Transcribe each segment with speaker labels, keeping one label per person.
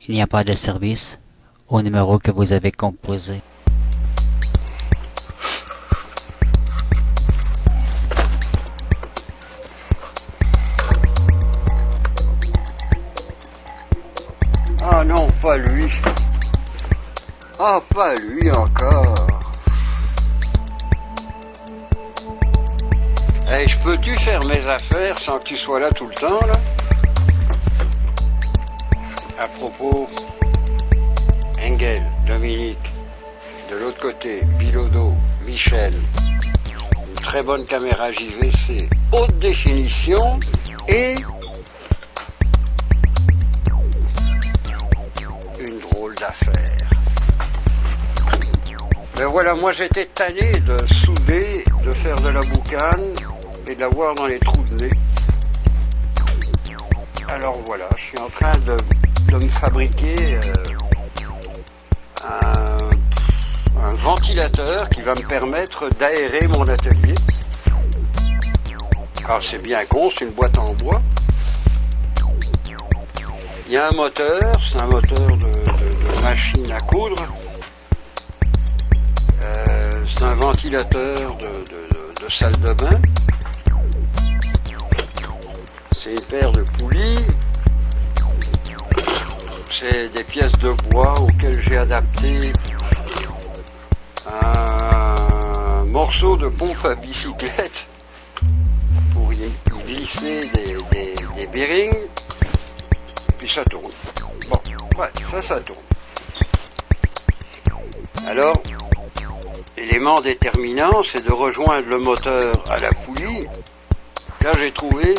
Speaker 1: Il n'y a pas de service au numéro que vous avez composé.
Speaker 2: Ah non, pas lui. Ah, pas lui encore. Hey, je peux-tu faire mes affaires sans que tu sois là tout le temps, là? À propos, Engel, Dominique, de l'autre côté, Bilodeau, Michel, une très bonne caméra JVC, haute définition et une drôle d'affaire. Ben voilà, moi j'étais tanné de souder, de faire de la boucane et de l'avoir dans les trous de nez. Alors voilà, je suis en train de me fabriquer un ventilateur qui va me permettre d'aérer mon atelier. Alors c'est bien con, c'est une boîte en bois. Il y a un moteur, c'est un moteur de machine à coudre. C'est un ventilateur de salle de bain. C'est une paire de poulies. C'est des pièces de bois auxquelles j'ai adapté un morceau de pompe à bicyclette pour y glisser des bearings. Puis ça tourne. Bon, ouais, ça tourne. Alors, l'élément déterminant, c'est de rejoindre le moteur à la poulie. Là, j'ai trouvé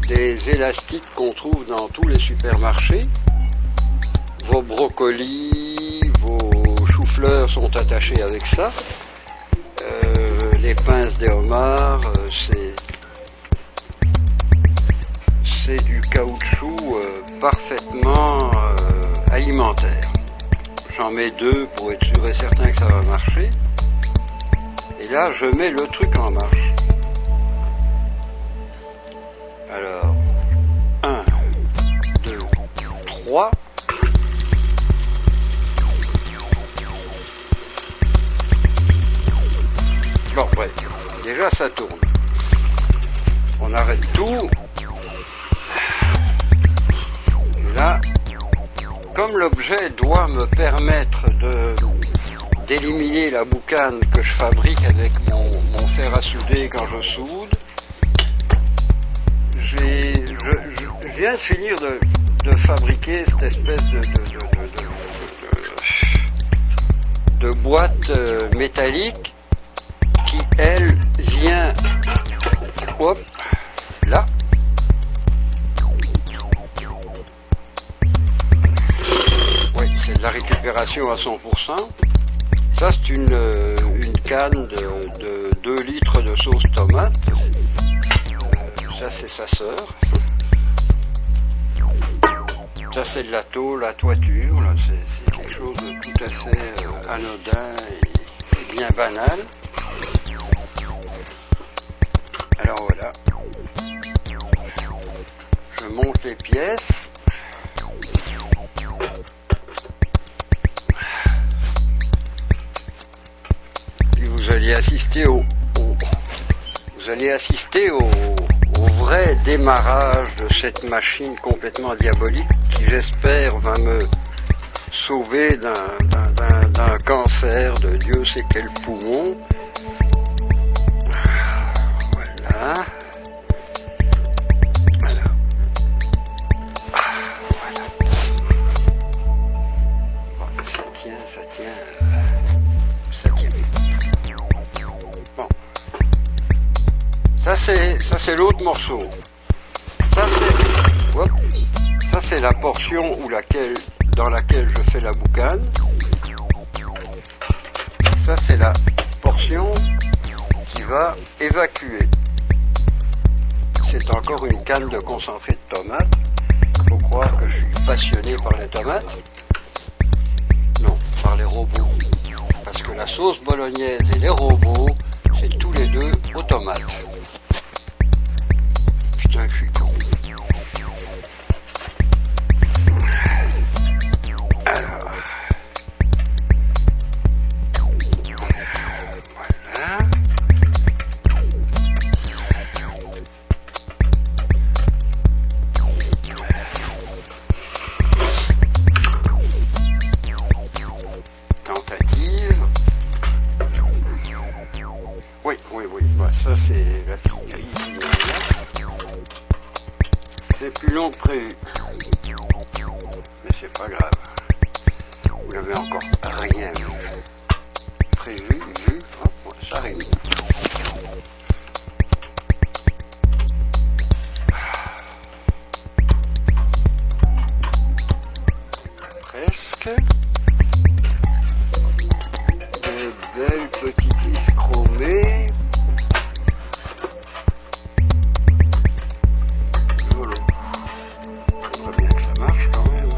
Speaker 2: des élastiques qu'on trouve dans tous les supermarchés. Vos brocolis, vos choux-fleurs sont attachés avec ça. Les pinces des homards, c'est du caoutchouc parfaitement alimentaire. J'en mets deux pour être sûr et certain que ça va marcher. Et là, je mets le truc en marche. Alors, 1, 2, 3. Bon, ouais, déjà ça tourne. On arrête tout. Et là, comme l'objet doit me permettre d'éliminer la boucane que je fabrique avec mon fer à souder quand je soude, je viens de finir de fabriquer cette espèce de boîte métallique qui, elle, vient hop, là. Oui, c'est de la récupération à 100%. Ça, c'est une canne de 2 litres de sauce tomate. Ça, c'est sa sœur. Ça, c'est de la tôle, la toiture. Là, c'est quelque chose de tout à fait anodin et bien banal. Alors voilà. Je monte les pièces. Puis vous allez assister au vrai démarrage de cette machine complètement diabolique qui, j'espère, va me sauver d'un cancer de Dieu sait quel poumon. Voilà. Voilà. Voilà. Bon, ça tient. Bon. Ça c'est l'autre morceau. Ça c'est la portion dans laquelle je fais la boucane. Ça c'est la portion qui va évacuer. C'est encore une canne de concentré de tomates. Il faut croire que je suis passionné par les tomates. Non, par les robots. Parce que la sauce bolognaise et les robots, c'est tous les deux aux tomates. Putain que je suis con. Ouais, ça c'est la petite grille. C'est plus long que prévu. Mais c'est pas grave. Vous n'avez encore rien prévu, vu. Oh, ça arrive. Presque. De belles petites vis chromées. Voilà. On voit bien que ça marche quand même.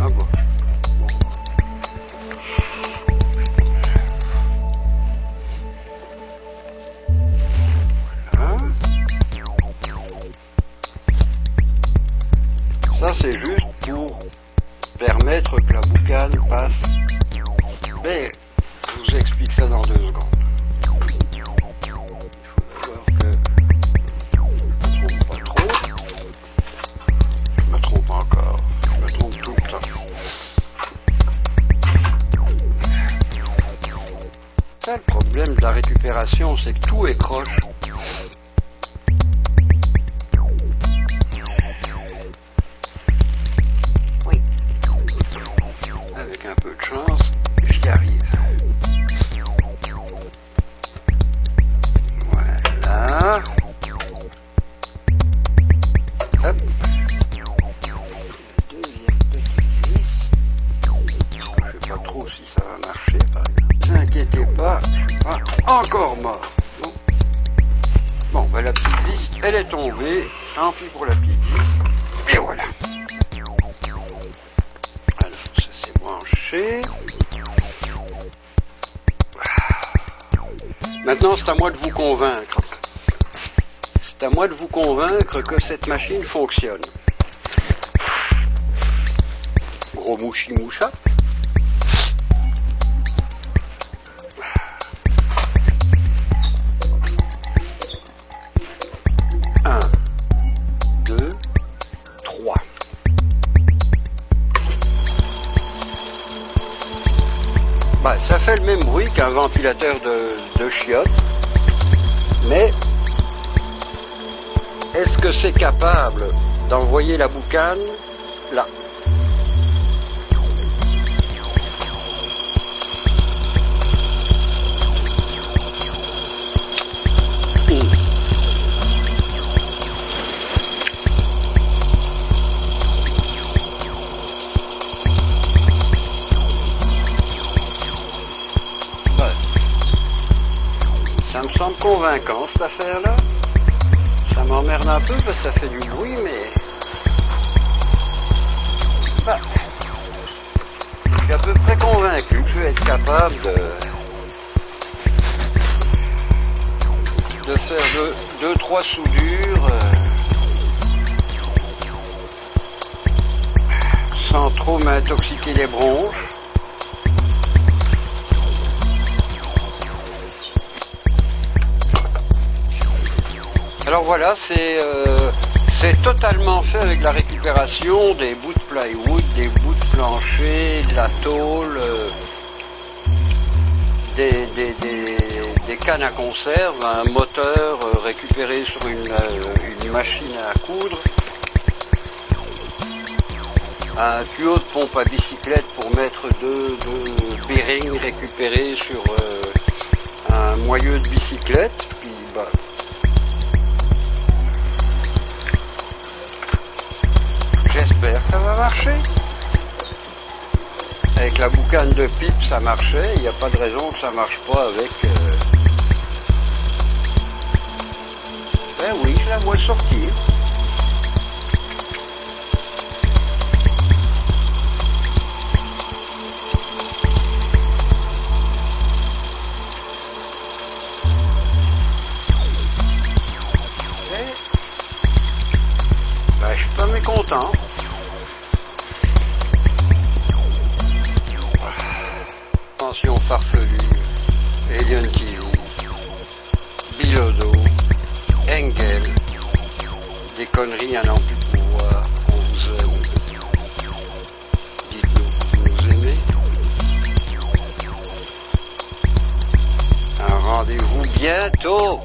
Speaker 2: Ah bon. Voilà. Ça c'est juste pour permettre que la boucane passe. Mais je vous explique ça dans 2 secondes. Il faut d'abord que je ne me trompe pas trop. Je me trompe encore. Je me trompe tout le temps. Ça, le problème de la récupération, c'est que tout est croche. Avec un peu de chance, j'y arrive. Voilà. Hop. Deuxième petite vis. Je ne sais pas trop si ça va marcher, par exemple. Ne vous inquiétez pas, je suis pas encore mort. Bon, ben la petite vis, elle est tombée. Tant pis pour la petite vis. Et voilà. Alors, ça c'est branché. Maintenant, c'est à moi de vous convaincre. C'est à moi de vous convaincre que cette machine fonctionne. Gros mouchi-moucha. Un, 2, 3. Bah, ça fait le même bruit qu'un ventilateur de chiottes, mais est-ce que c'est capable d'envoyer la boucane là? Ça me semble convaincant cette affaire-là. Ça m'emmerde un peu parce que ça fait du bruit, mais... Bah, je suis à peu près convaincu que je vais être capable de faire 2-3 soudures sans trop m'intoxiquer les bronches. Alors voilà, c'est totalement fait avec la récupération des bouts de plywood, des bouts de plancher, de la tôle, des cannes à conserve, un moteur récupéré sur une machine à coudre, un tuyau de pompe à bicyclette pour mettre deux bearings récupérés sur un moyeu de bicyclette, puis bah, j'espère que ça va marcher. Avec la boucane de pipe ça marchait, il n'y a pas de raison que ça marche pas avec... Ben oui, je la vois sortir. Ben, je suis pas mécontent. Attention farfelu, Alien TV, Bilodo, Engel, des conneries à n'en plus pouvoir, on vous aime. Dites-nous, vous nous aimez. rendez-vous bientôt.